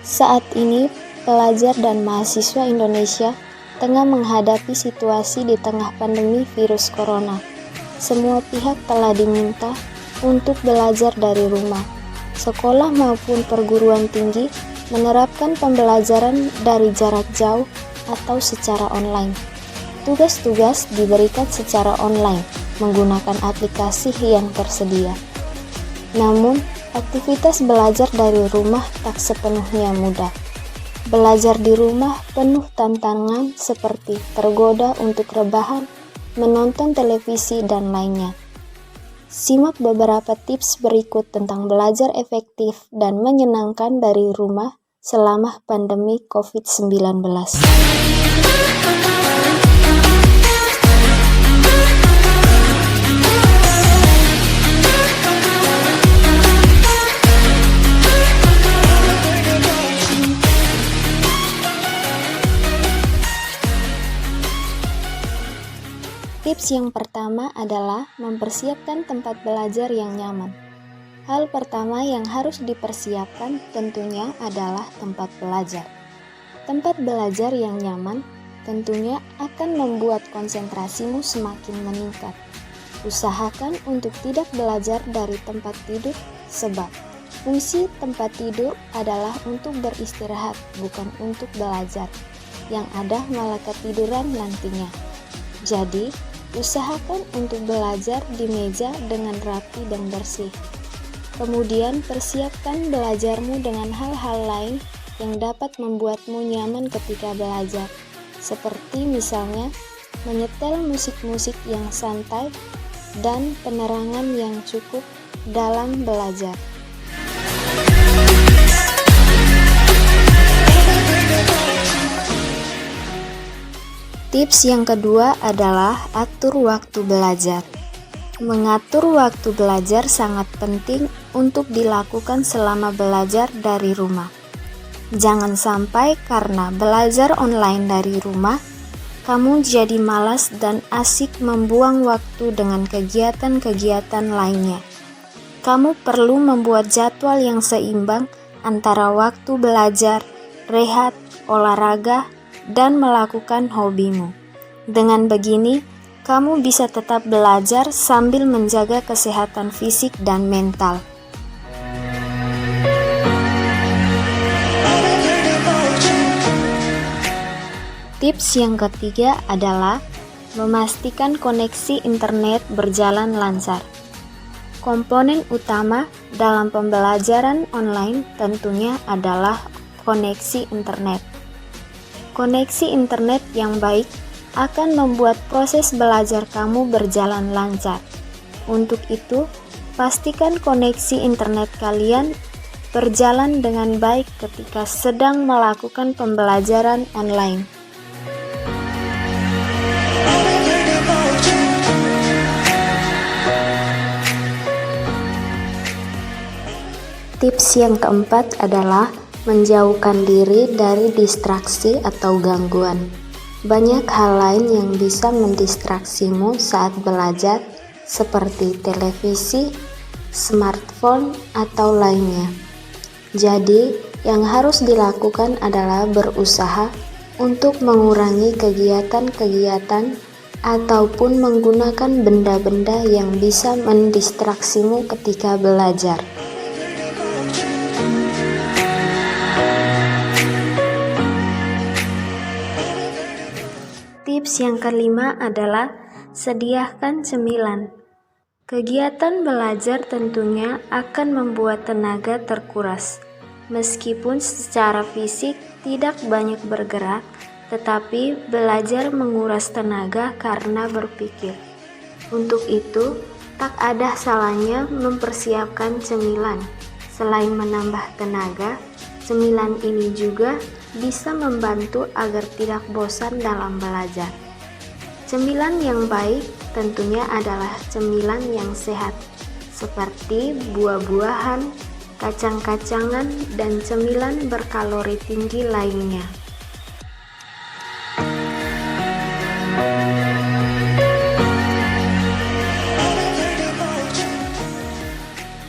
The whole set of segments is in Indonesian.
Saat ini, pelajar dan mahasiswa Indonesia tengah menghadapi situasi di tengah pandemi virus corona. Semua pihak telah diminta untuk belajar dari rumah. Sekolah maupun perguruan tinggi menerapkan pembelajaran dari jarak jauh atau secara online. Tugas-tugas diberikan secara online menggunakan aplikasi yang tersedia. Namun, aktivitas belajar dari rumah tak sepenuhnya mudah. Belajar di rumah penuh tantangan seperti tergoda untuk rebahan, menonton televisi, dan lainnya. Simak beberapa tips berikut tentang belajar efektif dan menyenangkan dari rumah selama pandemi COVID-19. Tips yang pertama adalah mempersiapkan tempat belajar yang nyaman. Hal pertama yang harus dipersiapkan tentunya adalah tempat belajar. Tempat belajar yang nyaman tentunya akan membuat konsentrasimu semakin meningkat. Usahakan untuk tidak belajar dari tempat tidur sebab fungsi tempat tidur adalah untuk beristirahat, bukan untuk belajar. Yang ada malah ketiduran nantinya. Jadi, usahakan untuk belajar di meja dengan rapi dan bersih. Kemudian persiapkan belajarmu dengan hal-hal lain yang dapat membuatmu nyaman ketika belajar, seperti misalnya menyetel musik-musik yang santai dan penerangan yang cukup dalam belajar. Tips yang kedua adalah atur waktu belajar. Mengatur waktu belajar sangat penting untuk dilakukan selama belajar dari rumah. Jangan sampai karena belajar online dari rumah, kamu jadi malas dan asik membuang waktu dengan kegiatan-kegiatan lainnya. Kamu perlu membuat jadwal yang seimbang antara waktu belajar, rehat, olahraga, dan melakukan hobimu. Dengan begini, kamu bisa tetap belajar sambil menjaga kesehatan fisik dan mental. Tips yang ketiga adalah memastikan koneksi internet berjalan lancar. Komponen utama dalam pembelajaran online tentunya adalah koneksi internet. Koneksi internet yang baik akan membuat proses belajar kamu berjalan lancar. Untuk itu, pastikan koneksi internet kalian berjalan dengan baik ketika sedang melakukan pembelajaran online. Tips yang keempat adalah menjauhkan diri dari distraksi atau gangguan. Banyak hal lain yang bisa mendistraksimu saat belajar, seperti televisi, smartphone, atau lainnya. Jadi, yang harus dilakukan adalah berusaha untuk mengurangi kegiatan-kegiatan ataupun menggunakan benda-benda yang bisa mendistraksimu ketika belajar. Tips yang kelima adalah sediakan cemilan. Kegiatan belajar tentunya akan membuat tenaga terkuras. Meskipun secara fisik tidak banyak bergerak, tetapi belajar menguras tenaga karena berpikir. Untuk itu, tak ada salahnya mempersiapkan cemilan. Selain menambah tenaga, cemilan ini juga bisa membantu agar tidak bosan dalam belajar. Cemilan yang baik tentunya adalah cemilan yang sehat, seperti buah-buahan, kacang-kacangan, dan cemilan berkalori tinggi lainnya.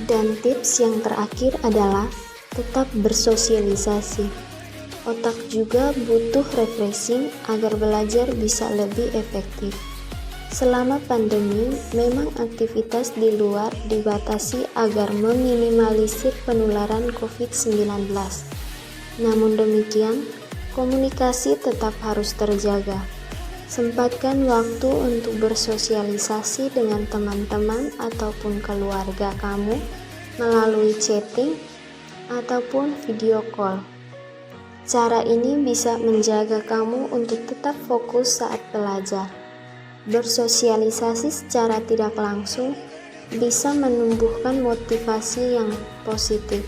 Dan tips yang terakhir adalah Tetap bersosialisasi. Otak juga butuh refreshing agar belajar bisa lebih efektif. Selama pandemi, memang aktivitas di luar dibatasi agar meminimalisir penularan COVID-19. Namun demikian, komunikasi tetap harus terjaga. Sempatkan waktu untuk bersosialisasi dengan teman-teman ataupun keluarga kamu melalui chatting ataupun video call. Cara ini bisa menjaga kamu untuk tetap fokus saat belajar. Bersosialisasi secara tidak langsung bisa menumbuhkan motivasi yang positif.